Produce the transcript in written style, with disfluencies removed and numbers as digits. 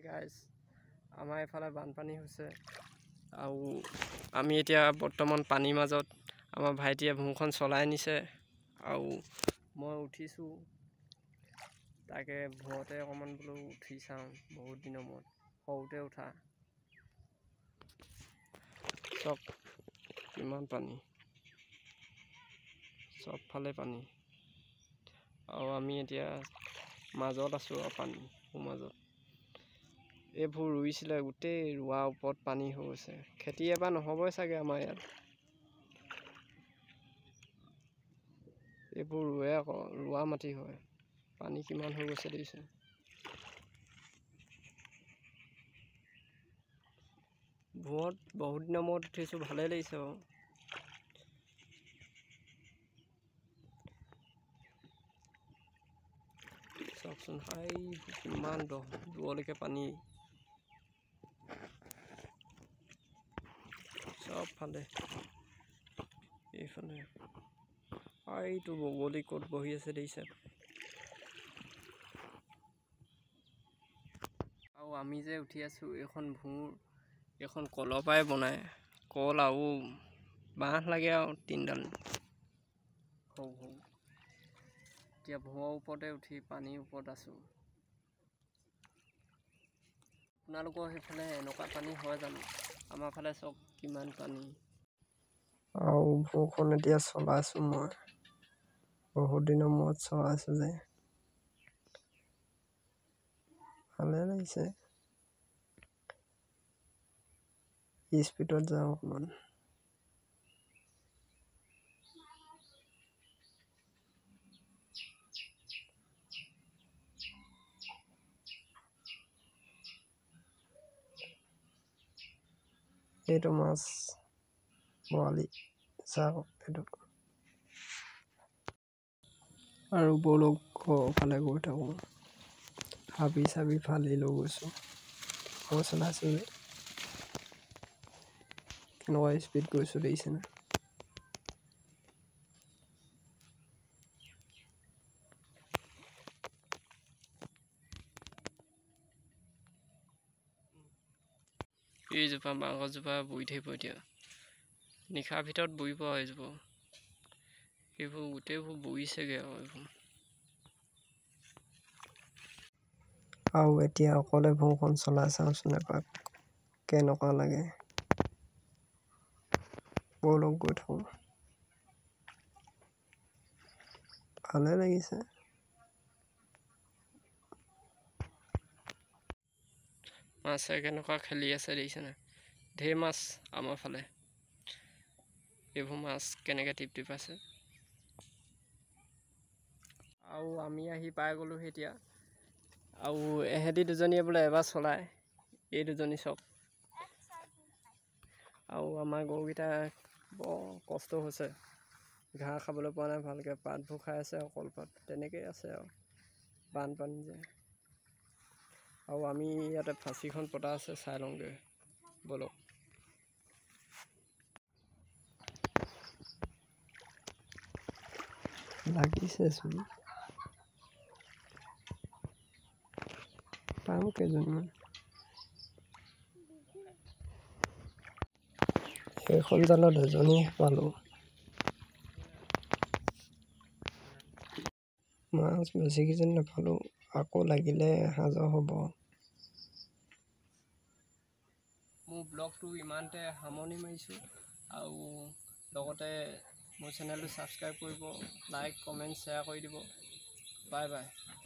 Hi guys, আমাৰ এইফালে বানপানী হৈছে আৰু আমি এতিয়া বৰ্তমান পানীৰ মাজত। আমাৰ ভাইটিয়ে ভূঁখন চলাই নিছে আৰু মই উঠিছোঁ, তাকে ভূঁতে অকণমান বোলো উঠি চাওঁ, বহুত দিনৰ মূৰত সৰুতে উঠা। চব কিমান পানী, চবফালে পানী আৰু আমি এতিয়া মাজত আছোঁ আৰু পানীৰ মাজত। এইবোৰ ৰুইছিলে, গোটেই ৰোৱাৰ ওপৰত পানী হৈ গৈছে। খেতি এবাৰ নহ'বই চাগে আমাৰ ইয়াত। এইবোৰ ৰোৱে আকৌ, ৰোৱা মাটি হয়, পানী কিমান হৈ গৈছে দেখিছে। ভূঁত বহুত দিনৰ মূৰত উঠিছোঁ, ভালেই লাগিছে বাৰু। চাওকচোন, হাই কিমান দূৰলৈকে পানী, চবফালে। এইফালে এইটো বগলী ক'ত বহি আছে দেখিছে। আৰু আমি যে উঠি আছোঁ, এইখন ভূঁৰ, এইখন কলৰ পৰাই বনায়। কল আৰু বাঁহ লাগে আৰু 3ডাল সৰু সৰু। এতিয়া ভূঁৰ ওপৰতে উঠি পানীৰ ওপৰত আছোঁ। আপোনালোকৰ সেইফালে এনেকুৱা পানী হয় জানো? আমাৰ ফালে চব কিমান পানী। আৰু ভূঁখন এতিয়া চলাইছোঁ মই, বহুত দিনৰ মূৰত চলাইছোঁ যে ভালে লাগিছে। স্পীডত যাওঁ অকণমান। এইটো মাছ বৰালি, চাওক এইটো। আৰু বলক ঘৰফালে গৈ থাকোঁ। হাবি চাবি ফালি লৈ গৈছোঁ, মই চলাইছোঁ যে কেনেকুৱা স্পীড গৈছোঁ দেখিছেনে? এইজোপা বাঁহগছজোপা বহি থাকিব এতিয়া, নিশাৰ ভিতৰত বহিব আৰু এইজোপা। এইবোৰ গোটেইবোৰ বহিছেগৈ আৰু এইবোৰ। আৰু এতিয়া অকলে ভূঁখন চলাই চাওঁচোন এপাক, কেনেকুৱা লাগে। বলক গৈ থাকোঁ, ভালে লাগিছে। মাছে কেনেকুৱা খেলি আছে দেখিছেনে? ঢেৰ মাছ আমাৰ ফালে। এইবোৰ মাছ কেনেকৈ টিপ আছে। আৰু আমি আহি পাই গ'লোহি এতিয়া। আৰু এহেঁতি দুজনীয়ে বোলে এবাৰ চলায়, এই দুজনী চব। আৰু আমাৰ গৰুকেইটা বৰ কষ্ট হৈছে, ঘাঁহ খাবলৈ পোৱা নাই ভালকৈ, পাতবোৰ খাই আছে আৰু কলপাত, তেনেকৈয়ে আছে আৰু বানপানী যে। আৰু আমি ইয়াতে ফাঁচিখন পতা আছে, চাই লওঁগৈ বলক। লাগিছেচোন, পাম কেইজনমান। সেইখন জালত এজনীহে পালোঁ। মাছ বেছিকেইজন নাপালোঁ, আকৌ লাগিলে হাজৰ হ'ব। মোৰ ব্লগটো ইমানতে সামৰণি মাৰিছোঁ, আৰু লগতে মোৰ চেনেলটো ছাবস্ক্ৰাইব কৰিব, লাইক কমেণ্ট শ্বেয়াৰ কৰি দিব। Bye bye.